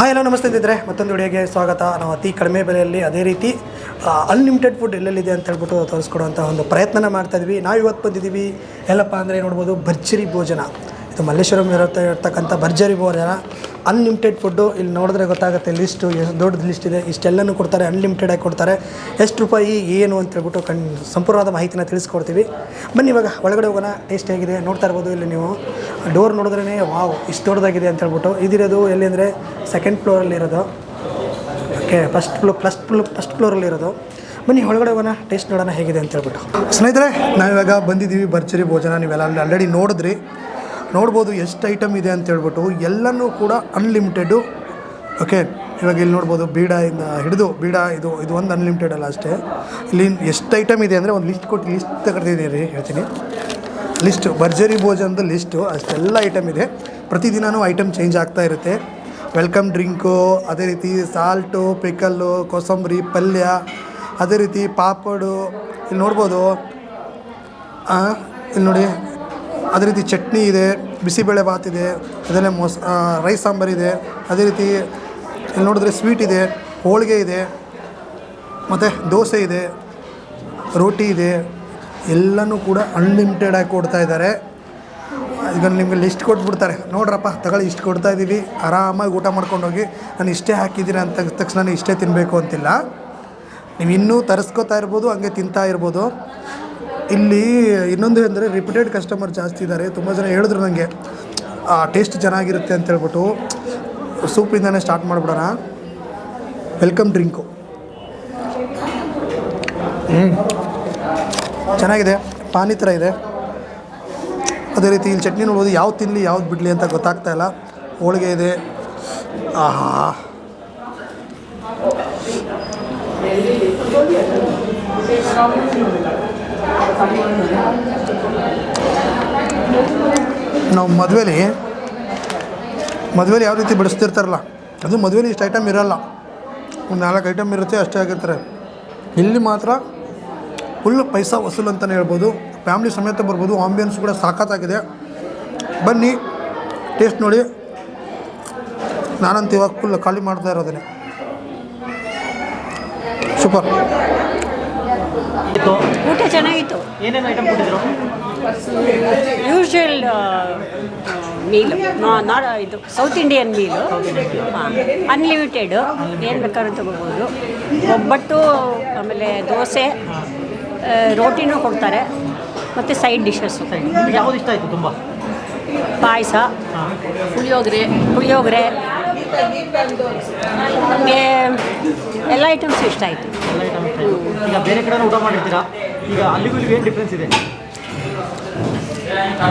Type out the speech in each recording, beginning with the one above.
Hi hello ನಮಸ್ತೆ ಇದ್ದಿದ್ರೆ ಮತ್ತೊಂದು ವಿಡಿಯೋಗೆ ಸ್ವಾಗತ. ನಾವು ಅತಿ ಕಡಿಮೆ ಬೆಲೆಯಲ್ಲಿ ಅದೇ ರೀತಿ ಅನ್ಲಿಮಿಟೆಡ್ ಫುಡ್ ಎಲ್ಲೆಲ್ಲಿದೆ ಅಂತ ಹೇಳ್ಬಿಟ್ಟು ತೋರಿಸ್ಕೊಡುವಂಥ ಒಂದು ಪ್ರಯತ್ನ ಮಾಡ್ತಾಯಿದ್ವಿ. ನಾವು ಇವತ್ತು ಬಂದಿದ್ದೀವಿ ಎಲ್ಲಪ್ಪ ಅಂದರೆ ನೋಡ್ಬೋದು ಭರ್ಜರಿ ಭೋಜನ. ಇದು ಮಲ್ಲೇಶ್ವರಂ ಇರ್ತಕ್ಕಂಥ ಭರ್ಜರಿ ಭೋಜನ ಅನ್ಲಿಮಿಟೆಡ್ ಫುಡ್ಡು. ಇಲ್ಲಿ ನೋಡಿದ್ರೆ ಗೊತ್ತಾಗುತ್ತೆ ಲಿಸ್ಟು ಎಷ್ಟು ದೊಡ್ಡ ಲಿಸ್ಟ್ ಇದೆ. ಇಷ್ಟೆಲ್ಲನೂ ಕೊಡ್ತಾರೆ, ಅನ್ಲಿಮಿಟೆಡಾಗಿ ಕೊಡ್ತಾರೆ. ಎಷ್ಟು ರೂಪಾಯಿ ಏನು ಅಂತ ಹೇಳ್ಬಿಟ್ಟು ಸಂಪೂರ್ಣವಾದ ಮಾಹಿತಿನ ತಿಳಿಸ್ಕೊಡ್ತೀವಿ. ಬನ್ನಿ ಇವಾಗ ಒಳಗಡೆ ಹೋಗೋಣ. ಟೇಸ್ಟ್ ಹೇಗಿದೆ ನೋಡ್ತಾ ಇರ್ಬೋದು. ಇಲ್ಲಿ ನೀವು ಡೋರ್ ನೋಡಿದ್ರೇ ವಾವ್ ಇಷ್ಟು ದೊಡ್ಡದಾಗಿದೆ ಅಂತ ಹೇಳ್ಬಿಟ್ಟು. ಇದಿರೋದು ಎಲ್ಲಿ ಅಂದರೆ ಸೆಕೆಂಡ್ ಫ್ಲೋರಲ್ಲಿರೋದು. ಓಕೆ, ಫಸ್ಟ್ ಫ್ಲೋರಲ್ಲಿರೋದು. ಬನ್ನಿ ಒಳಗಡೆ ಹೋಗೋಣ, ಟೇಸ್ಟ್ ನೋಡೋಣ ಹೇಗಿದೆ ಅಂತ ಹೇಳ್ಬಿಟ್ಟು. ಸ್ನೇಹಿತರೆ, ನಾವಿವಾಗ ಬಂದಿದ್ದೀವಿ ಭರ್ಜರಿ ಭೋಜನ. ನೀವೆಲ್ಲ ಆಲ್ರೆಡಿ ನೋಡ್ಬೋದು ಎಷ್ಟು ಐಟಮ್ ಇದೆ ಅಂತ ಹೇಳ್ಬಿಟ್ಟು. ಎಲ್ಲನೂ ಕೂಡ ಅನ್ಲಿಮಿಟೆಡು. ಓಕೆ, ಇವಾಗ ಇಲ್ಲಿ ನೋಡ್ಬೋದು ಬೀಡಾಯಿಂದ ಹಿಡಿದು ಇದು ಒಂದು ಅನ್ಲಿಮಿಟೆಡ್ ಅಲ್ಲ ಅಷ್ಟೇ. ಇಲ್ಲಿ ಎಷ್ಟು ಐಟಮ್ ಇದೆ ಅಂದರೆ ಒಂದು ಲಿಸ್ಟ್ ತಗೊಳ್ತಿದ್ದೀನಿ ಹೇಳ್ತೀನಿ. ಲಿಸ್ಟು ಭರ್ಜರಿ ಭೋಜನದ ಲಿಸ್ಟು ಅಷ್ಟೆಲ್ಲ ಐಟಮ್ ಇದೆ. ಪ್ರತಿದಿನವೂ ಐಟಮ್ ಚೇಂಜ್ ಆಗ್ತಾ ಇರುತ್ತೆ. ವೆಲ್ಕಮ್ ಡ್ರಿಂಕು, ಅದೇ ರೀತಿ ಸಾಲ್ಟು, ಪಿಕಲ್ಲು, ಕೋಸಂಬರಿ, ಪಲ್ಯ, ಅದೇ ರೀತಿ ಪಾಪಡು ಇಲ್ಲಿ ನೋಡ್ಬೋದು. ಇಲ್ಲಿ ನೋಡಿ, ಅದೇ ರೀತಿ ಚಟ್ನಿ ಇದೆ, ಬಿಸಿಬೇಳೆ ಬಾತ್ ಇದೆ, ಅದನ್ನೇ ರೈಸ್ ಸಾಂಬಾರಿದೆ. ಅದೇ ರೀತಿ ಇಲ್ಲಿ ನೋಡಿದ್ರೆ ಸ್ವೀಟ್ ಇದೆ, ಹೋಳಿಗೆ ಇದೆ, ಮತ್ತು ದೋಸೆ ಇದೆ, ರೋಟಿ ಇದೆ. ಎಲ್ಲನೂ ಕೂಡ ಅನ್ಲಿಮಿಟೆಡಾಗಿ ಕೊಡ್ತಾ ಇದ್ದಾರೆ. ಈಗ ನಿಮಗೆ ಲಿಸ್ಟ್ ಕೊಟ್ಬಿಡ್ತಾರೆ, ನೋಡ್ರಪ್ಪ ತಗೊಳ್ಳಿ ಇಷ್ಟು ಕೊಡ್ತಾಯಿದ್ದೀವಿ, ಆರಾಮಾಗಿ ಊಟ ಮಾಡ್ಕೊಂಡು ಹೋಗಿ. ನಾನು ಇಷ್ಟೇ ಹಾಕಿದ್ದೀನಿ ಅಂತ ತಕ್ಷಣ ಇಷ್ಟೇ ತಿನ್ನಬೇಕು ಅಂತಿಲ್ಲ. ನೀವು ಇನ್ನೂ ತರಿಸ್ಕೋತಾ ಇರ್ಬೋದು, ಹಂಗೆ ತಿಂತಾ ಇರ್ಬೋದು. ಇಲ್ಲಿ ಇನ್ನೊಂದು ಅಂದರೆ ರಿಪೀಟೆಡ್ ಕಸ್ಟಮರ್ ಜಾಸ್ತಿ ಇದ್ದಾರೆ. ತುಂಬ ಜನ ಹೇಳಿದ್ರು ನನಗೆ ಟೇಸ್ಟ್ ಚೆನ್ನಾಗಿರುತ್ತೆ ಅಂತ ಹೇಳ್ಬಿಟ್ಟು. ಸೂಪಿಂದನೇ ಸ್ಟಾರ್ಟ್ ಮಾಡಿಬಿಡೋಣ. ವೆಲ್ಕಮ್ ಡ್ರಿಂಕು ಚೆನ್ನಾಗಿದೆ, ಪಾನಿ ಥರ ಇದೆ. ಅದೇ ರೀತಿ ಇಲ್ಲಿ ಚಟ್ನಿ ನೋಡ್ಬೋದು. ಯಾವ್ದು ತಿನ್ನಲಿ ಯಾವ್ದು ಬಿಡಲಿ ಅಂತ ಗೊತ್ತಾಗ್ತಾಯಿಲ್ಲ. ಹೋಳಿಗೆ ಇದೆ. ಆಹಾ, ನಾವು ಮದುವೆಲಿ ಯಾವ ರೀತಿ ಬಡಿಸ್ತಿರ್ತಾರಲ್ಲ, ಅದು ಮದುವೆಲಿ ಇಷ್ಟು ಐಟಮ್ ಇರೋಲ್ಲ. ಒಂದು 4 ಐಟಮ್ ಇರುತ್ತೆ, ಅಷ್ಟೇ ಆಗಿರ್ತಾರೆ. ಇಲ್ಲಿ ಮಾತ್ರ ಫುಲ್ ಪೈಸಾ ವಸೂಲು ಅಂತಲೇ ಹೇಳ್ಬೋದು. ಫ್ಯಾಮ್ಲಿ ಸಮೇತ ಬರ್ಬೋದು. ಆಂಬಿಯನ್ಸ್ ಕೂಡ ಸಾಕತ್ತಾಗಿದೆ. ಬನ್ನಿ ಟೇಸ್ಟ್ ನೋಡಿ. ನಾನಂತ ಇವಾಗ ಫುಲ್ ಖಾಲಿ ಮಾಡ್ತಾ ಇರೋದೇ. ಸೂಪರ್. ಊಟ ಚೆನ್ನಾಗಿತ್ತು. ಏನೇನು ಐಟಮ್ ಕೊಟ್ಟಿದ್ರು? ಯೂಶ್ವಲ್ ಮೀಲು, ಇದು ಸೌತ್ ಇಂಡಿಯನ್ ಮೀಲು. ಅನ್ಲಿಮಿಟೆಡು, ಏನು ಬೇಕಾದ್ರೂ ತೊಗೋಬೋದು. ಒಬ್ಬಟ್ಟು, ಆಮೇಲೆ ದೋಸೆ, ರೋಟಿನೂ ಕೊಡ್ತಾರೆ, ಮತ್ತು ಸೈಡ್ ಡಿಶಸ್ಸು. ಯಾವುದು ಇಷ್ಟ ಆಯಿತು ತುಂಬ? ಪಾಯಸ, ಪುಳಿಯೋಗರೆ, ನಮಗೆ ಎಲ್ಲ ಐಟಮ್ಸು ಇಷ್ಟ ಆಯಿತು. ಎಲ್ಲ ಐಟಮ್ ಇಷ್ಟ ಆಯಿತು. ಈಗ ಬೇರೆ ಕಡೆ ಊಟ ಮಾಡಿರ್ತೀರಾ, ಈಗ ಅಲ್ಲಿಗೂ ಏನು ಡಿಫ್ರೆನ್ಸ್ ಇದೆ?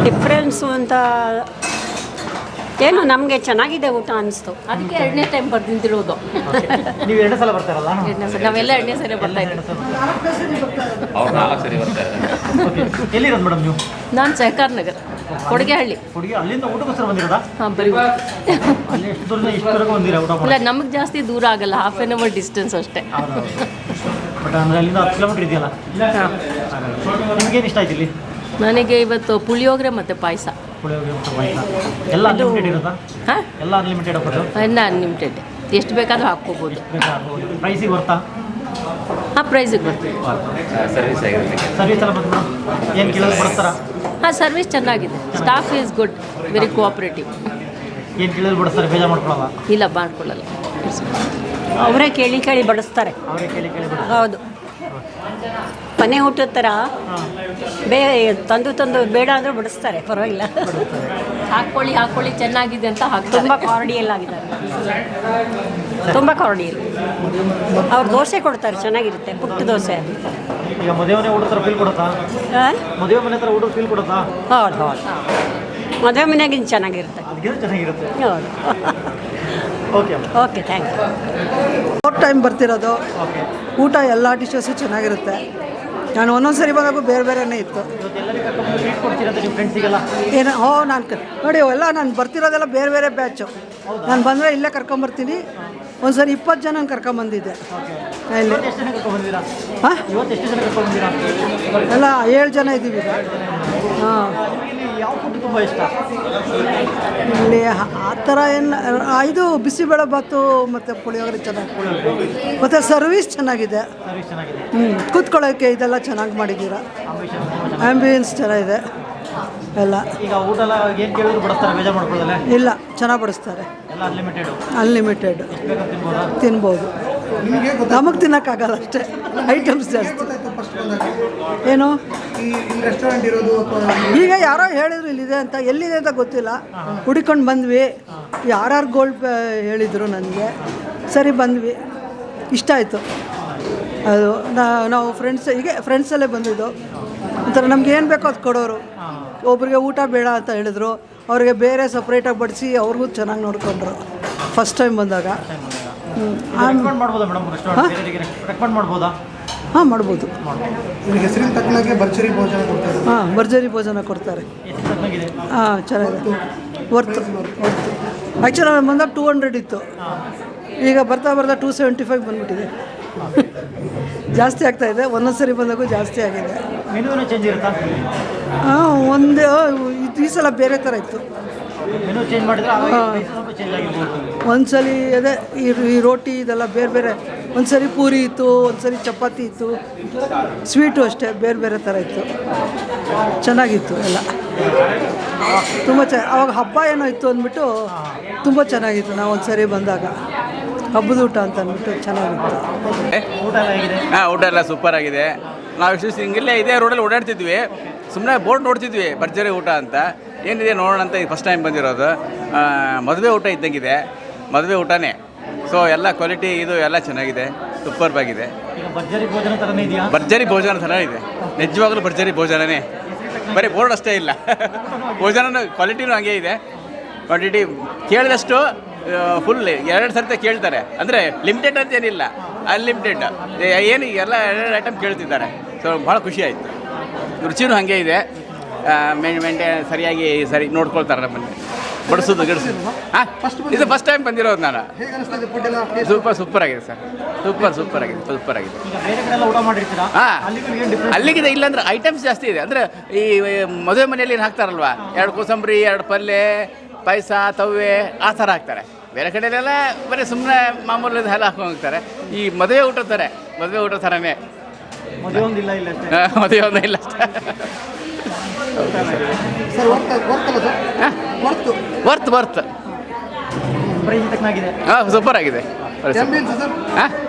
ಡಿಫ್ರೆನ್ಸು ಅಂತ ಏನು, ನಮಗೆ ಚೆನ್ನಾಗಿದೆ ಊಟ ಅನಿಸ್ತು. ಅದಕ್ಕೆ 2ನೇ ಟೈಮ್ ಬರ್ತಿರೋದು. ನೀವು 2 ಸಲ ಬರ್ತಾರಲ್ಲ? ನಾವೆಲ್ಲ 2ನೇ ಸಲ ಬರ್ತಾ ಇದ್ದೀವಿ. ಎಲ್ಲಿರೋದು ಮೇಡಮ್ ನೀವು? ನಾನು ಸಹಕಾರ ನಗರ, ಕೊಡಗೆಹಳ್ಳಿ. ಅಲ್ಲಿಂದ ಊಟಕ್ಕೋಸ್ಕರ ಬಂದಿರೋದಾ? ಹಾಂ, ಬರೀ ಅಲ್ಲಿ ಎಷ್ಟು ದೂರ ಬಂದಿರಾ ಊಟ? ಇಲ್ಲ, ನಮಗೆ ಜಾಸ್ತಿ ದೂರ ಆಗಲ್ಲ, ½ an hour ಡಿಸ್ಟೆನ್ಸ್ ಅಷ್ಟೇ. ಬಟ್ ಅಂದರೆ ಅಲ್ಲಿಂದ 10 ಕಿಲೋಮೀಟ್ರ್ ಇದೆಯಲ್ಲ. ನಿಮಗೇನು ಇಷ್ಟ ಆಯ್ತು ಇಲ್ಲಿ? ನನಗೆ ಇವತ್ತು ಪುಳಿಯೋಗರೆ ಮತ್ತು ಪಾಯಸ. ಪುಳಿಯೋಗರೆ ಮತ್ತು ಪಾಯಸ ಎಲ್ಲ ಅನ್ಲಿಮಿಟೆಡ್ ಇರುತ್ತಾ? ಹಾಂ, ಎಲ್ಲ ಅನ್ಲಿಮಿಟೆಡ್ ಹಾಕೋದು? ಎಲ್ಲ ಅನ್ಲಿಮಿಟೆಡ್, ಎಷ್ಟು ಬೇಕಾದರೂ ಹಾಕ್ಕೋಬೋದು. ಪ್ರೈಸಿಗೆ ಬರ್ತಾ? ಹಾಂ, ಪ್ರೈಸಿಗೆ ಬರ್ತೀವಿ. ಸರ್ವಿಸ್ ಎಲ್ಲ ಬಂದು ಏನು ಕೇಳೋದು ಬಡಿಸ್ತಾರಾ? ಹಾಂ, ಸರ್ವಿಸ್ ಚೆನ್ನಾಗಿದೆ. Staff is good, very cooperative. ಏನು ಕೇಳಿದ್ರು ಬಡಿಸ್ತಾರೆ, ಬೇಜಾರು ಮಾಡ್ಕೊಳ್ಳಲ್ಲ? ಇಲ್ಲ, ಮಾಡ್ಕೊಳ್ಳಲ್ಲ. ಅವರೇ ಕೇಳಿ ಬಡಿಸ್ತಾರೆ. ಅವರೇ ಕೇಳಿ ಹೌದು, ಮನೆ ಊಟದ ಥರ ತಂದು ಬೇಡ ಅಂದರೂ ಬಡಿಸ್ತಾರೆ, ಪರವಾಗಿಲ್ಲ. ಹಾಕ್ಕೊಳ್ಳಿ ಚೆನ್ನಾಗಿದೆ ಅಂತ ಹಾಕ್ತಾರೆ. ತುಂಬ ಕಾರ್ಡಿಯಲ್ ಆಗಿದ್ದಾರೆ, ತುಂಬ ಕಾರ್ಡಿಯಲ್. ಅವ್ರು ದೋಸೆ ಕೊಡ್ತಾರೆ, ಚೆನ್ನಾಗಿರುತ್ತೆ, ಪುಟ್ಟ ದೋಸೆ. ಈಗ ಮದುವೆ ಮನೆ ಊಟ ಥರ ಫೀಲ್ ಕೊಡುತ್ತಾ? ಮದುವೆ ಮನೆ ಥರ ಊಟ ಫೀಲ್ ಕೊಡುತ್ತಾ? ಹೌದು, ಮದುವೆ ಮನೆಗಿಂತ ಚೆನ್ನಾಗಿರುತ್ತೆ. ಅದಕ್ಕಿಂತ ಚೆನ್ನಾಗಿರುತ್ತೆ. ಹೌದು. Okay, thank you. 4 ಟೈಮ್ ಬರ್ತಿರೋದು. ಊಟ ಎಲ್ಲ ಡಿಶಸ್ಸು ಚೆನ್ನಾಗಿರುತ್ತೆ. ನಾನು ಒಂದೊಂದು ಸರಿ ಬಂದಾಗೂ ಬೇರೆನೇ ಇತ್ತು. ಏನು ನಾನು ನೋಡಿ, ಎಲ್ಲ ನಾನು ಬರ್ತಿರೋದೆಲ್ಲ ಬೇರೆ ಬ್ಯಾಚು. ನಾನು ಬಂದರೆ ಇಲ್ಲೇ ಕರ್ಕೊಂಬರ್ತೀನಿ. ಒಂದು ಸರಿ 20 ಜನ ಕರ್ಕೊಂಬಂದಿದ್ದೆ ಇಲ್ಲಿ. ಹಾಂ, ಎಲ್ಲ 7 ಜನ ಇದ್ದೀವಿ. ಹಾಂ, ಯಾವ ಫುಡ್ ತುಂಬ ಇಷ್ಟ? ಇಲ್ಲಿ ಆ ಥರ ಏನು ಇದು ಬಿಸಿಬೇಳೆಭಾತು ಮತ್ತು ಪುಳಿಯೋಗರೆ ಚೆನ್ನಾಗಿ, ಮತ್ತು ಸರ್ವಿಸ್ ಚೆನ್ನಾಗಿದೆ. ಸರ್ವಿಸ್ ಚೆನ್ನಾಗಿದೆ, ಕೂತ್ಕೊಳ್ಳೋಕ್ಕೆ ಇದೆಲ್ಲ ಚೆನ್ನಾಗಿ ಮಾಡಿದ್ದೀರಾ, ಆ್ಯಂಬಿಯನ್ಸ್ ಚೆನ್ನಾಗಿದೆ ಎಲ್ಲ. ಈಗ ಊಟ ಎಲ್ಲ ಏನು ಕೇಳಿದ್ರು ಬಡಿಸ್ತಾರೆ, ಬೇಜಾರು ಮಾಡ್ಕೊಳ್ಳೋದಲ್ಲ? ಇಲ್ಲ, ಚೆನ್ನಾಗಿ ಬಡಿಸ್ತಾರೆ, ಎಲ್ಲ ಅನ್ಲಿಮಿಟೆಡ್ ತಿನ್ಬೋದು. ನಮಗೆ ತಿನ್ನೋಕ್ಕಾಗಲ್ಲ ಅಷ್ಟೇ, ಐಟಮ್ಸ್ ಜಾಸ್ತಿ. ಏನು ರೆಸ್ಟೋರೆಂಟ್ ಇರೋದು ಈಗ ಯಾರೋ ಹೇಳಿದ್ರು ಇಲ್ಲಿದೆ ಅಂತ, ಎಲ್ಲಿದೆ ಅಂತ ಗೊತ್ತಿಲ್ಲ, ಹುಡುಕೊಂಡು ಬಂದ್ವಿ. ಯಾರ್ಯಾರು ಗೋಲ್ಡ್ ಹೇಳಿದರು ನನಗೆ, ಸರಿ ಬಂದ್ವಿ, ಇಷ್ಟ ಆಯಿತು. ಅದು ನಾವು ಫ್ರೆಂಡ್ಸಲ್ಲೇ ಬಂದಿದ್ದು. ಒಂಥರ ನಮ್ಗೆ ಏನು ಬೇಕೋ ಅದು ಕೊಡೋರು. ಒಬ್ರಿಗೆ ಊಟ ಬೇಡ ಅಂತ ಹೇಳಿದ್ರು, ಅವ್ರಿಗೆ ಬೇರೆ ಸಪ್ರೇಟಾಗಿ ಬಡಿಸಿ ಅವ್ರಿಗೂ ಚೆನ್ನಾಗಿ ನೋಡಿಕೊಂಡ್ರು ಫಸ್ಟ್ ಟೈಮ್ ಬಂದಾಗ. ಹಾಂ, ಮಾಡ್ಬೋದು. ಹೆಸರಿನ ತಕ್ಕನಾಗೆ ಭರ್ಜರಿ ಭೋಜನ ಕೊಡ್ತಾರೆ. ಹಾಂ, ಭರ್ಜರಿ ಭೋಜನ ಕೊಡ್ತಾರೆ. ಹಾಂ, ಚೆನ್ನಾಗಿದೆ, ವರ್ತು. ಆ್ಯಕ್ಚುಲಿ ನಾನು ಬಂದಾಗ 200 ಇತ್ತು, ಈಗ ಬರ್ತಾ 275 ಬಂದ್ಬಿಟ್ಟಿದೆ. ಜಾಸ್ತಿ ಆಗ್ತಾಯಿದೆ, ಒಂದೊಂದು ಸರಿ ಬಂದಾಗೂ ಜಾಸ್ತಿ ಆಗಿದೆ. ಮೆನುವಿನ ಚೇಂಜ್ ಇರುತ್ತಾ? ಹಾಂ, ಈ ಸಲ ಬೇರೆ ಥರ ಇತ್ತು. ಮೆನು ಚೇಂಜ್ ಮಾಡಿದ್ರೆ ಚೇಂಜ್ ಆಗಿರ್ಬೋದು. ಒಂದ್ಸಲಿ ಅದೇ ಈ ರೋಟಿ ಇದೆಲ್ಲ ಬೇರೆ ಬೇರೆ, ಒಂದ್ಸರಿ ಪೂರಿ ಇತ್ತು, ಒಂದ್ಸರಿ ಚಪಾತಿ ಇತ್ತು, ಸ್ವೀಟು ಅಷ್ಟೇ ಬೇರೆ ಬೇರೆ ಥರ ಇತ್ತು. ಚೆನ್ನಾಗಿತ್ತು ಎಲ್ಲ, ತುಂಬ ಅವಾಗ ಹಬ್ಬ ಏನೋ ಇತ್ತು ಅಂದ್ಬಿಟ್ಟು ತುಂಬ ಚೆನ್ನಾಗಿತ್ತು. ನಾವು ಒಂದ್ಸರಿ ಬಂದಾಗ ಹಬ್ಬದ ಊಟ ಅಂತ ಅಂದ್ಬಿಟ್ಟು ಚೆನ್ನಾಗಿತ್ತು. ಹಾಂ, ಊಟ ಎಲ್ಲ ಸೂಪರ್ ಆಗಿದೆ. ನಾವು ಎಷ್ಟು ಹಿಂಗಿಲ್ಲೇ ಇದೇ ರೋಡಲ್ಲಿ ಓಡಾಡ್ತಿದ್ವಿ, ಸುಮ್ಮನೆ ಬೋರ್ಡ್ ನೋಡ್ತಿದ್ವಿ ಭರ್ಜರಿ ಊಟ ಅಂತ. ಏನಿದೆ ನೋಡೋಣ ಅಂತ ಫಸ್ಟ್ ಟೈಮ್ ಬಂದಿರೋದು. ಮದುವೆ ಊಟ ಇದ್ದಂಗಿದೆ, ಮದುವೆ ಊಟನೇ. ಸೊ ಎಲ್ಲ ಕ್ವಾಲಿಟಿ ಇದು ಎಲ್ಲ ಚೆನ್ನಾಗಿದೆ, ಸೂಪರ್ಬಾಗಿದೆ. ಭರ್ಜರಿ ಭೋಜನ ಥರನೇ ಇದೆಯಾ? ಭರ್ಜರಿ ಭೋಜನ ಥರ ಇದೆ, ನಿಜವಾಗ್ಲೂ ಭರ್ಜರಿ ಭೋಜನನೇ, ಬರೀ ಬೋರ್ಡ್ ಅಷ್ಟೇ ಇಲ್ಲ. ಭೋಜನನೂ ಕ್ವಾಲಿಟಿನೂ ಹಂಗೆ ಇದೆ. ಕ್ವಾಂಟಿಟಿ ಕೇಳಿದಷ್ಟು ಫುಲ್ 2 ಸರ್ತಿ ಕೇಳ್ತಾರೆ, ಅಂದರೆ ಲಿಮಿಟೆಡ್ ಅಂತ ಏನಿಲ್ಲ, ಅನ್ಲಿಮಿಟೆಡ್ ಏನು ಎಲ್ಲ 2 ಐಟಮ್ ಕೇಳ್ತಿದ್ದಾರೆ. ಸೊ ಭಾಳ ಖುಷಿ ಆಯಿತು. ರುಚಿನೂ ಹಾಗೆ ಇದೆ, ಸರಿಯಾಗಿ ನೋಡ್ಕೊಳ್ತಾರೆ ನಮ್ಮಲ್ಲಿ, ಬಡಿಸೋದು ಗಿಡಿಸೋದು. ಹಾಂ, ಇದು ಫಸ್ಟ್ ಟೈಮ್ ಬಂದಿರೋದು ನಾನು. ಸೂಪರ್ ಆಗಿದೆ ಸರ್, ಸೂಪರ್ ಆಗಿದೆ. ಹಾಂ, ಅಲ್ಲಿಗಿದೆ. ಇಲ್ಲಾಂದ್ರೆ ಐಟಮ್ಸ್ ಜಾಸ್ತಿ ಇದೆ. ಅಂದರೆ ಈ ಮದುವೆ ಮನೆಯಲ್ಲಿ ಏನು ಹಾಕ್ತಾರಲ್ವ, 2 ಕೋಸಂಬರಿ, 2 ಪಲ್ಯ, ಪಾಯಸ, ತವ್ವೆ ಆ ಥರ ಹಾಕ್ತಾರೆ. ಬೇರೆ ಕಡೆಯಲ್ಲೆಲ್ಲ ಬರೀ ಸುಮ್ಮನೆ ಮಾಮೂಲಿ ಎಲ್ಲ ಹಾಕೊಂಡು ಹೋಗ್ತಾರೆ. ಈ ಮದುವೆ ಊಟ ಥರನೇ, ಮದುವೆ ಒಂದಿಲ್ಲ ಅಷ್ಟೇ. ವರ್ತ್ ಹಾಂ, ಸೂಪರ್ ಆಗಿದೆ.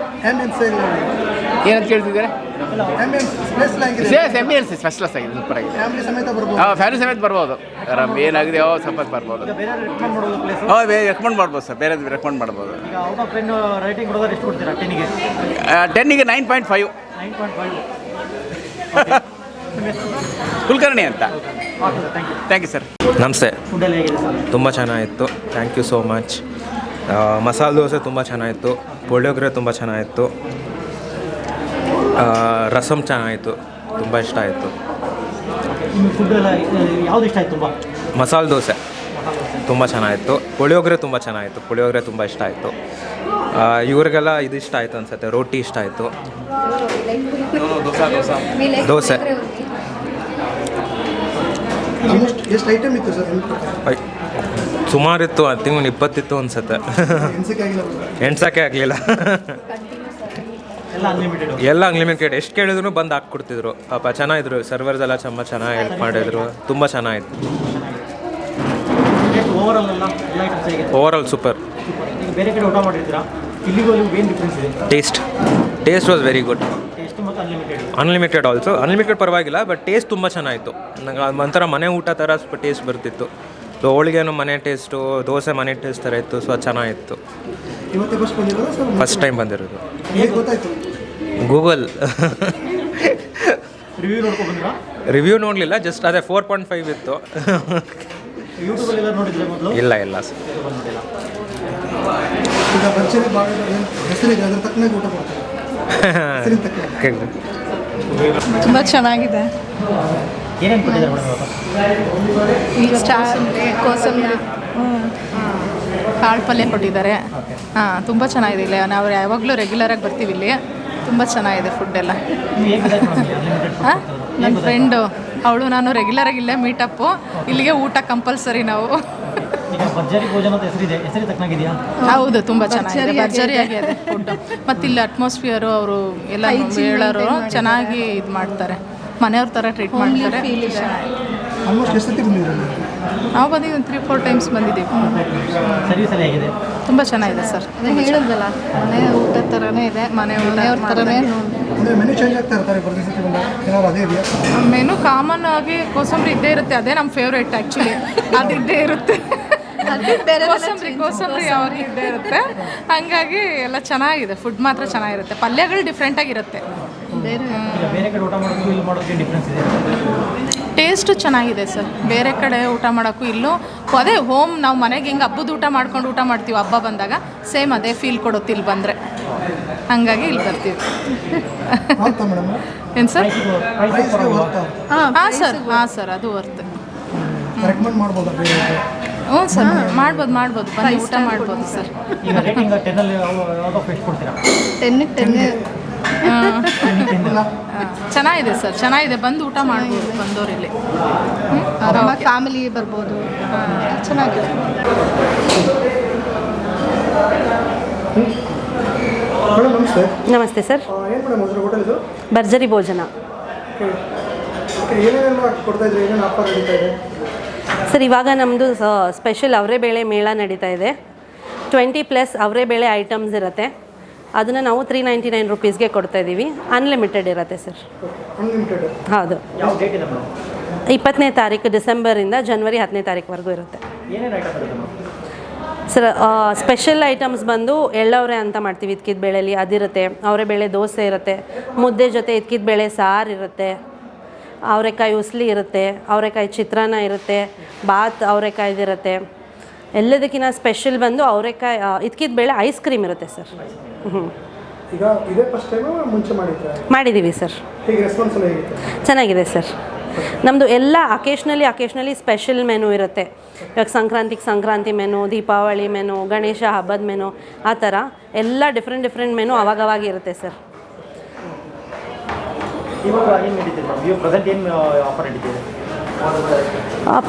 ಏನಂತ ಕೇಳ್ತಿದ್ದಾರೆ? ಫಸ್ಟ್ ಕ್ಲಾಸ್ ಆಗಿದೆ, ಸೂಪರ್ ಆಗಿದೆ. ಹಾಂ, ಫ್ಯಾಮಿಲಿ ಸಮೇತ ಬರ್ಬೋದು, ಆರಾಮ್ ಏನಾಗಿದೆ ಸಂಪತ್ ಬರ್ಬೋದು. ರೆಕಮೆಂಡ್ ಮಾಡ್ಬೋದು ಸರ್, ಬೇರೆ ರೆಕಮೆಂಡ್ ಮಾಡ್ಬೋದು. 10ಗೆ 9.5. ಕುಲಕರ್ಣಿ ಅಂತ. Thank you sir. ನಮಸ್ತೆ. ತುಂಬ ಚೆನ್ನಾಗಿತ್ತು, thank you so much. Masala dosa ತುಂಬ ಚೆನ್ನಾಗಿತ್ತು, ಪುಳಿಯೋಗರೆ ತುಂಬ ಚೆನ್ನಾಗಿತ್ತು, ರಸಮ್ ಚೆನ್ನಾಗಿತ್ತು, ತುಂಬ ಇಷ್ಟ ಆಯಿತು. ಮಸಾಲೆ ದೋಸೆ ತುಂಬ ಚೆನ್ನಾಗಿತ್ತು, ಪುಳಿಯೋಗರೆ ತುಂಬ ಚೆನ್ನಾಗಿತ್ತು, ಪುಳಿಯೋಗರೆ ತುಂಬ ಇಷ್ಟ ಆಯಿತು. ಇವ್ರಿಗೆಲ್ಲ ಇದು ಇಷ್ಟ ಆಯಿತು ಅನ್ಸುತ್ತೆ, ರೋಟಿ ಇಷ್ಟ ಆಯಿತು. ದೋಸೆ ಎಷ್ಟು ಐಟಮ್ ಇತ್ತು ಸರ್? ಸುಮಾರಿತ್ತು, ಐ ಥಿಂಕ್ 20 ಇತ್ತು ಅನ್ಸುತ್ತೆ. ಎಣ್ಸೋಕ್ಕೆ ಆಗಲಿಲ್ಲ. ಎಲ್ಲ ಅನ್ಲಿಮಿಟೆಡ್, ಎಷ್ಟು ಕೇಳಿದ್ರು ಬಂದು ಹಾಕ್ಕೊಡ್ತಿದ್ರು. ಪಾಪ ಚೆನ್ನಾಗಿದ್ರು, ಸರ್ವರ್ಸ್ ಎಲ್ಲ ಚೆನ್ನಾಗಿ ಹೆಲ್ಪ್ ಮಾಡಿದ್ರು, ತುಂಬ ಚೆನ್ನಾಗಿತ್ತು. Overall super. Taste was very good. Unlimited also, unlimited ಪರವಾಗಿಲ್ಲ, ಬಟ್ ಟೇಸ್ಟ್ ತುಂಬ ಚೆನ್ನಾಗಿತ್ತು. ನಂಗೆ ಒಂಥರ ಮನೆ ಊಟ ಥರ ಸ್ವಲ್ಪ ಟೇಸ್ಟ್ ಬರ್ತಿತ್ತು. ಸೊ ಹೋಳಿಗೆನೂ ಮನೆ ಟೇಸ್ಟು, ದೋಸೆ ಮನೆ ಟೇಸ್ಟ್ ಥರ ಇತ್ತು. ಸೊ ಚೆನ್ನಾಗಿತ್ತು. ಫಸ್ಟ್ ಟೈಮ್ ಬಂದಿರೋದು. ಗೂಗಲ್ ರಿವ್ಯೂ ನೋಡಲಿಲ್ಲ, ಜಸ್ಟ್ ಅದೇ 4.5 ಇತ್ತು. ಇಲ್ಲ ಸರ್. ತುಂಬ ಚೆನ್ನಾಗಿದೆ. ಕೋಸಂಬರಿ, ಕಾಳು ಪಲ್ಯ ಕೊಟ್ಟಿದ್ದಾರೆ. ಹಾಂ, ತುಂಬ ಚೆನ್ನಾಗಿದೆ. ಇಲ್ಲಿ ನಾವು ಯಾವಾಗಲೂ ರೆಗ್ಯುಲರಾಗಿ ಬರ್ತೀವಿ ಇಲ್ಲಿ. ತುಂಬ ಚೆನ್ನಾಗಿದೆ ಫುಡ್ ಎಲ್ಲ. ನೀವು ಹೇಗೆ ಗೊತ್ತಾಯ್ತು ಮೇಡಮ್ ಅನ್ಲಿಮಿಟೆಡ್ ಹಾಂ, ನನ್ನ ಫ್ರೆಂಡು ಅವಳು ನಾನು ರೆಗ್ಯುಲರಾಗಿ ಇಲ್ಲೇ ಮೀಟಪ್ಪು. ಇಲ್ಲಿಗೆ ಊಟ ಕಂಪಲ್ಸರಿ ನಾವು. ಈಗ ಭರ್ಜರಿ ಭೋಜನ ಅಂತ ಹೆಸರಿಗೆ ತಕ್ಕನಾಗಿದೆಯಾ? ಹೌದು, ತುಂಬ ಚೆನ್ನಾಗಿದೆ, ಭರ್ಜರಿ ಆಗಿದೆ ಫುಡ್. ಮತ್ತು ಇಲ್ಲಿ ಅಟ್ಮಾಸ್ಫಿಯರು ಅವರು ಎಲ್ಲ ಹೇಳೋರು ಚೆನ್ನಾಗಿ ಇದು ಮಾಡ್ತಾರೆ, ಮನೆಯವ್ರ ಥರ ಟ್ರೀಟ್ ಮಾಡ್ತಾರೆ. ಆಲ್ಮೋಸ್ಟ್ ಎಷ್ಟು ಸತಿ ಬಂದಿದ್ದೀರಾ? ನಾವು ಬಂದಿದ್ದು ಒಂದು 3-4 ಟೈಮ್ಸ್ ಬಂದಿದ್ದೀವಿ. ಸರ್ವಿಸ್ ಎಲ್ಲ ಹೇಗಿದೆ? ತುಂಬ ಚೆನ್ನಾಗಿದೆ ಸರ್. ಹೇಳಿದ್ವಲ್ಲ, ಮನೆ ಊಟ ಥರನೇ ಇದೆ, ಮನೆಯವ್ರ ಥರನೇ. ಅಂದರೆ ಮೆನು ಚೇಂಜ್ ಆಗ್ತಾ ಇರ್ತಾರೆ ಪ್ರತಿ ಸತಿ ಬಂದಾಗ, ಏನಾದ್ರು ಅದೇ ಇದೆಯಾ? ಮೆನು ಕಾಮನ್ ಆಗಿ ಕೋಸಂಬರಿ ಇದ್ದೇ ಇರುತ್ತೆ, ಅದೇ ನಮ್ಮ ಫೇವ್ರೇಟ್ ಆ್ಯಕ್ಚುಲಿ. ಅದು ಇದ್ದೇ ಇರುತ್ತೆ, ಕೋಸಂಬರಿ ಯಾವಾಗ ಇದ್ದೇ ಇರುತ್ತೆ. ಹಾಗಾಗಿ ಎಲ್ಲ ಚೆನ್ನಾಗಿದೆ, ಫುಡ್ ಮಾತ್ರ ಚೆನ್ನಾಗಿರುತ್ತೆ. ಪಲ್ಯಗಳು ಡಿಫ್ರೆಂಟಾಗಿರುತ್ತೆ. ಈಗ ಬೇರೆ ಕಡೆ ಊಟ ಮಾಡೋದು ಇಲ್ಲಿ ಮಾಡೋದಕ್ಕೆ ಡಿಫ್ರೆನ್ಸ್ ಇದೆ? ಟೇಸ್ಟು ಚೆನ್ನಾಗಿದೆ ಸರ್. ಬೇರೆ ಕಡೆ ಊಟ ಮಾಡೋಕ್ಕೂ ಇಲ್ಲೂ ಅದೇ ಹೋಮ್ ನಾವು ಮನೆಗೆ ಹಿಂಗೆ ಹಬ್ಬದ ಊಟ ಮಾಡ್ಕೊಂಡು ಊಟ ಮಾಡ್ತೀವಿ, ಹಬ್ಬ ಬಂದಾಗ ಸೇಮ್ ಅದೇ ಫೀಲ್ ಕೊಡುತ್ತೆ ಇಲ್ಲಿ ಬಂದರೆ. ಹಾಗಾಗಿ ಇಲ್ಲಿ ಬರ್ತೀವಿ. ಏನು ಸರ್? ಹಾಂ ಸರ್, ಅದು ವರ್ತ್. ರೆಕಮೆಂಡ್ ಮಾಡ್ಬೋದಾ ಬೇರೆ? ಹ್ಞೂ ಸರ್, ಮಾಡ್ಬೋದು ಬನ್ನಿ ಊಟ ಮಾಡ್ಬೋದು ಸರ್. ಈಗ ರೇಟಿಂಗ್ 10 ಯಾವಾಗ ಎಷ್ಟು ಕೊಡ್ತೀರಾ? 10 ಚೆನ್ನಾಗಿದೆ ಸರ್, ಚೆನ್ನಾಗಿದೆ. ಬಂದು ಊಟ ಮಾಡ್ಬೋದು ಬಂದವರು ಇಲ್ಲಿ. ಫ್ಯಾಮಿಲಿ ಬರ್ಬೋದು, ಚೆನ್ನಾಗಿದೆ. ಮೇಡಮ್ ನಮಸ್ತೆ. ನಮಸ್ತೆ ಸರ್. ಏನು ಮೇಡಮ್ ಹೆಸರು ಹೋಟೆಲ್ದು? ಭರ್ಜರಿ ಭೋಜನ ಏನೇನೆಲ್ಲ ಕೊಡ್ತಾ ಇದ್ರಿ, ಏನೇನು ಆಫರ್ ನಡೀತಾ ಇದೆ ಸರ್? ಇವಾಗ ನಮ್ಮದು ಸ್ಪೆಷಲ್ ಅವರೆಬೇಳೆ ಮೇಳ ನಡೀತಾ ಇದೆ. 20+ ಅವರೆಬೇಳೆ ಐಟಮ್ಸ್ ಇರುತ್ತೆ. ಅದನ್ನು ನಾವು 399 ರುಪೀಸ್ಗೆ ಕೊಡ್ತಾ ಇದ್ದೀವಿ. ಅನ್ಲಿಮಿಟೆಡ್ ಇರುತ್ತೆ ಸರ್. ಅನ್ಲಿಮಿಟೆಡ್? ಹೌದು. ಯಾವ ಡೇಟ್ ಇದೆ ಮೇಡಮ್? 20ನೇ ತಾರೀಕು ಡಿಸೆಂಬರಿಂದ ಜನವರಿ 10ನೇ ತಾರೀಕುವರೆಗೂ ಇರುತ್ತೆ ಏನೇನು ಐಟಮ್ ಇರುತ್ತೆ ಮೇಡಮ್? ಸರ್ ಸ್ಪೆಷಲ್ ಐಟಮ್ಸ್ ಬಂದು ಎಳ್ಳವರೆ ಅಂತ ಮಾಡ್ತೀವಿ ಇದ್ಕಿದ ಬೇಳೆಲಿ, ಅದಿರುತ್ತೆ. ಅವರೆಬೇಳೆ ದೋಸೆ ಇರುತ್ತೆ, ಮುದ್ದೆ ಜೊತೆ ಇದ್ಕಿದ ಬೇಳೆ ಸಾರು ಇರುತ್ತೆ, ಅವರೆಕಾಯಿ ಉಸ್ಲಿ ಇರುತ್ತೆ, ಅವರೆಕಾಯಿ ಚಿತ್ರಾನ್ನ ಇರುತ್ತೆ, ಬಾತ್ ಅವರೆಕಾಯ್ದಿರುತ್ತೆ. ಎಲ್ಲದಕ್ಕಿಂತ ಸ್ಪೆಷಲ್ ಬಂದು ಅವರೆಕಾಯಿ ಇದ್ಕಿದ ಬೇಳೆ ಐಸ್ ಕ್ರೀಮ್ ಇರುತ್ತೆ ಸರ್. ಈಗ ಇದೇ ಫಸ್ಟ್ ಟೈಮ್ ಮುಂಚೆ ಮಾಡಿದ್ದೀವಿ ಸರ್. ಹೇಗೆ ರೆಸ್ಪಾನ್ಸ್ ಎಲ್ಲ ಹೇಗಿತ್ತು? ಚೆನ್ನಾಗಿದೆ ಸರ್. ನಮ್ಮದು ಎಲ್ಲ ಅಕೇಶ್ನಲಿ ಸ್ಪೆಷಲ್ ಮೆನು ಇರುತ್ತೆ. ಇವಾಗ ಸಂಕ್ರಾಂತಿ ಮೆನು, ದೀಪಾವಳಿ ಮೆನು, ಗಣೇಶ ಹಬ್ಬದ ಮೆನು, ಆ ಥರ ಎಲ್ಲ ಡಿಫ್ರೆಂಟ್ ಮೆನು ಅವಾಗವಾಗ ಇರುತ್ತೆ ಸರ್. ಇವಾಗ ಏನು ನಡೀತಿದೆ ಮೇಡಮ್? ಇವಾಗ ಪ್ರೆಸೆಂಟ್ ಏನು ಆಫರ್ ನಡೀತಿದೆ?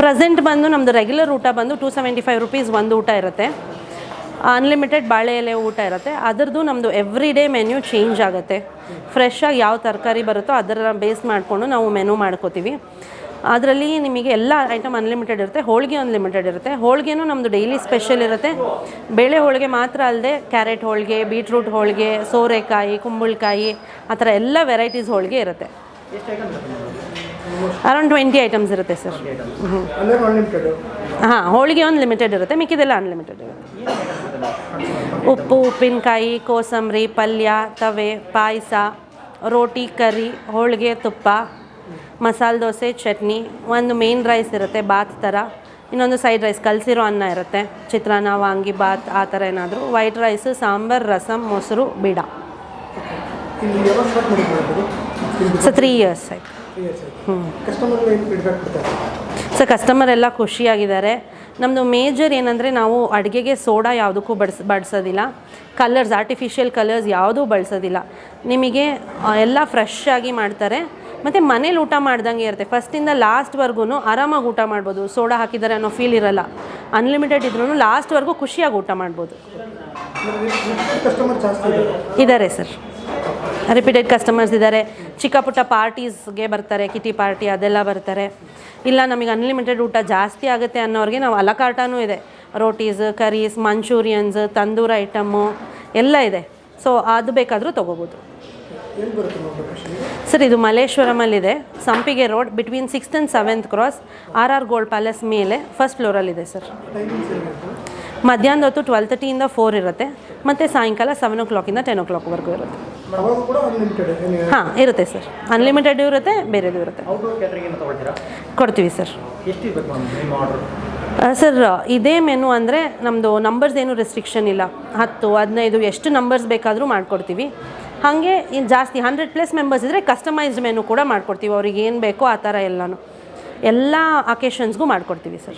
ಪ್ರೆಸೆಂಟ್ ಬಂದು ನಮ್ಮದು ರೆಗ್ಯುಲರ್ ಊಟ ಬಂದು 275 ರುಪೀಸ್ ಒಂದು ಊಟ ಇರುತ್ತೆ. ಅನ್ಲಿಮಿಟೆಡ್ ಬಾಳೆ ಎಲೆ ಊಟ ಇರುತ್ತೆ. ಅದರದ್ದು ನಮ್ಮದು ಎವ್ರಿ ಡೇ ಮೆನ್ಯೂ ಚೇಂಜ್ ಆಗುತ್ತೆ. ಫ್ರೆಶ್ಶಾಗಿ ಯಾವ ತರಕಾರಿ ಬರುತ್ತೋ ಅದರ ಬೇಸ್ ಮಾಡಿಕೊಂಡು ನಾವು ಮೆನು ಮಾಡ್ಕೋತೀವಿ. ಅದರಲ್ಲಿ ನಿಮಗೆ ಎಲ್ಲ ಐಟಮ್ ಅನ್ಲಿಮಿಟೆಡ್ ಇರುತ್ತೆ. ಹೋಳಿಗೆ ಅನ್ಲಿಮಿಟೆಡ್ ಇರುತ್ತೆ. ಹೋಳಿಗೆನೂ ನಮ್ಮದು ಡೈಲಿ ಸ್ಪೆಷಲ್ ಇರುತ್ತೆ. ಬೇಳೆ ಹೋಳಿಗೆ ಮಾತ್ರ ಅಲ್ಲದೆ ಕ್ಯಾರೆಟ್ ಹೋಳಿಗೆ, ಬೀಟ್ರೂಟ್ ಹೋಳಿಗೆ, ಸೋರೆಕಾಯಿ, ಕುಂಬಳಕಾಯಿ, ಆ ಥರ ಎಲ್ಲ ವೆರೈಟೀಸ್ ಹೋಳಿಗೆ ಇರುತ್ತೆ. ಅರೌಂಡ್ 20 ಐಟಮ್ಸ್ ಇರುತ್ತೆ ಸರ್. ಹಾಂ, ಹೋಳಿಗೆ ಅನ್ಲಿಮಿಟೆಡ್ ಇರುತ್ತೆ, ಮಿಕ್ಕಿದೆಲ್ಲ ಅನ್ಲಿಮಿಟೆಡ್ ಇರುತ್ತೆ. ಉಪ್ಪು, ಉಪ್ಪಿನಕಾಯಿ, ಕೋಸಂಬರಿ, ಪಲ್ಯ, ತವೆ, ಪಾಯಸ, ರೋಟಿ, ಕರಿ, ಹೋಳಿಗೆ, ತುಪ್ಪ, ಮಸಾಲೆ ದೋಸೆ, ಚಟ್ನಿ, ಒಂದು ಮೇನ್ ರೈಸ್ ಇರುತ್ತೆ ಬಾತ್ ಥರ, ಇನ್ನೊಂದು ಸೈಡ್ ರೈಸ್ ಕಲಸಿರೋ ಅನ್ನ ಇರುತ್ತೆ, ಚಿತ್ರಾನ್ನ, ವಾಂಗಿ ಬಾತ್, ಆ ಥರ ಏನಾದರೂ, ವೈಟ್ ರೈಸು, ಸಾಂಬಾರು, ರಸಮ್, ಮೊಸರು, ಬೀಡ. ಸೊ 3 ಇಯರ್ಸ್ ಆಯಿತು. ಸರ್ ಕಸ್ಟಮರ್ ಎಲ್ಲ ಖುಷಿಯಾಗಿದ್ದಾರೆ. ನಮ್ಮದು ಮೇಜರ್ ಏನಂದರೆ ನಾವು ಅಡುಗೆಗೆ ಸೋಡಾ ಯಾವುದಕ್ಕೂ ಬಡಿಸೋದಿಲ್ಲ. ಕಲರ್ಸ್, ಆರ್ಟಿಫಿಷಿಯಲ್ ಕಲರ್ಸ್ ಯಾವುದೂ ಬಳಸೋದಿಲ್ಲ. ನಿಮಗೆ ಎಲ್ಲ ಫ್ರೆಶ್ ಆಗಿ ಮಾಡ್ತಾರೆ. ಮತ್ತು ಮನೇಲಿ ಊಟ ಮಾಡ್ದಂಗೆ ಇರುತ್ತೆ. ಫಸ್ಟಿಂದ ಲಾಸ್ಟ್ವರೆಗೂ ಆರಾಮಾಗಿ ಊಟ ಮಾಡ್ಬೋದು. ಸೋಡಾ ಹಾಕಿದ್ದಾರೆ ಅನ್ನೋ ಫೀಲ್ ಇರಲ್ಲ. ಅನ್ಲಿಮಿಟೆಡ್ ಇದ್ರೂ ಲಾಸ್ಟ್ವರೆಗೂ ಖುಷಿಯಾಗಿ ಊಟ ಮಾಡ್ಬೋದು. ಇದ್ದಾರೆ ಸರ್, ರಿಪೀಟೆಡ್ ಕಸ್ಟಮರ್ಸ್ ಇದ್ದಾರೆ. ಚಿಕ್ಕ ಪುಟ್ಟ ಪಾರ್ಟೀಸ್ಗೆ ಬರ್ತಾರೆ, ಕಿಟಿ ಪಾರ್ಟಿ ಅದೆಲ್ಲ ಬರ್ತಾರೆ. ಇಲ್ಲ ನಮಗೆ ಅನ್ಲಿಮಿಟೆಡ್ ಊಟ ಜಾಸ್ತಿ ಆಗುತ್ತೆ ಅನ್ನೋರಿಗೆ ನಾವು ಅಲಕಾರ್ಟನೂ ಇದೆ. ರೋಟೀಸ್, ಕರೀಸ್, ಮಂಚೂರಿಯನ್ಸ್, ತಂದೂರ್ ಐಟಮ್ಮು ಎಲ್ಲ ಇದೆ. ಸೊ ಅದು ಬೇಕಾದರೂ ತೊಗೋಬೋದು ಸರ್. ಇದು ಮಲ್ಲೇಶ್ವರಮಲ್ಲಿದೆ, ಸಂಪಿಗೆ road, between 6th and 7th cross, RR gold palace ಮೇಲೆ ಫಸ್ಟ್ ಫ್ಲೋರಲ್ಲಿದೆ ಸರ್. ಮಧ್ಯಾಹ್ನದ ಹೊತ್ತು 12:30 to 4 ಇರುತ್ತೆ. ಮತ್ತು ಸಾಯಂಕಾಲ 7 o'clock ಇಂದ 10 o'clockವರೆಗೂ ಇರುತ್ತೆ. ಹಾಂ ಇರುತ್ತೆ ಸರ್, ಅನ್ಲಿಮಿಟೆಡ್ ಇರುತ್ತೆ, ಬೇರೆದು ಇರುತ್ತೆ. ಕೊಡ್ತೀವಿ ಸರ್. ಸರ್ ಇದೇ ಮೆನು ಅಂದರೆ ನಮ್ಮದು ನಂಬರ್ಸ್ ಏನು ರೆಸ್ಟ್ರಿಕ್ಷನ್ ಇಲ್ಲ. 10, 15 ಎಷ್ಟು ನಂಬರ್ಸ್ ಬೇಕಾದರೂ ಮಾಡಿಕೊಡ್ತೀವಿ. ಹಾಗೆ ಜಾಸ್ತಿ 100+ ಮೆಂಬರ್ಸ್ ಇದ್ದರೆ ಕಸ್ಟಮೈಸ್ಡ್ ಮೆನು ಕೂಡ ಮಾಡಿಕೊಡ್ತೀವಿ. ಅವ್ರಿಗೆ ಏನು ಬೇಕೋ ಆ ಥರ ಎಲ್ಲನೂ ಎಲ್ಲ ಅಕೇಶನ್ಸ್ಗೂ ಮಾಡಿಕೊಡ್ತೀವಿ sir.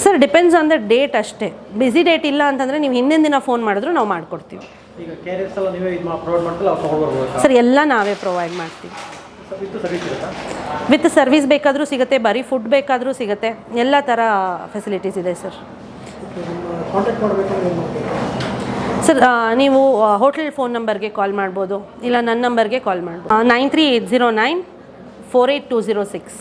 Sir depends on the date ಅಷ್ಟೇ. ಬ್ಯುಸಿ ಡೇಟ್ ಇಲ್ಲ ಅಂತಂದರೆ ನೀವು ಹಿಂದಿನ ದಿನ ಫೋನ್ ಮಾಡಿದ್ರು ನಾವು ಮಾಡಿಕೊಡ್ತೀವಿ. ಈಗ ಕ್ಯಾರಿಯರ್ಸ್ ಎಲ್ಲ ನೀವೇ ಇದು ಪ್ರೊವೈಡ್ ಮಾಡ್ತಿಲ್ಲ ಅವ್ರು ತೊಗೊಂಡ್ಬರ್ಬೋದು ಸರ್ ಎಲ್ಲ ನಾವೇ ಪ್ರೊವೈಡ್ ಮಾಡ್ತೀವಿ. ವಿತ್ ಸರ್ವಿಸ್ ಇರುತ್ತಾ? ವಿತ್ ಸರ್ವಿಸ್ ಬೇಕಾದರೂ ಸಿಗುತ್ತೆ, ಬರೀ ಫುಡ್ ಬೇಕಾದರೂ ಸಿಗುತ್ತೆ, ಎಲ್ಲ ಥರ ಫೆಸಿಲಿಟೀಸ್ ಇದೆ ಸರ್. ಕಾಂಟ್ಯಾಕ್ಟ್ ಮಾಡಬೇಕಂದ್ರೆ ಏನು ಮಾಡಬೇಕು? ಸರ್ ನೀವು ಹೋಟೆಲ್ ಫೋನ್ ನಂಬರ್ಗೆ ಕಾಲ್ ಮಾಡ್ಬೋದು, ಇಲ್ಲ ನನ್ನ ನಂಬರ್ಗೆ ಕಾಲ್ ಮಾಡ್ಬೋದು. 9380948206.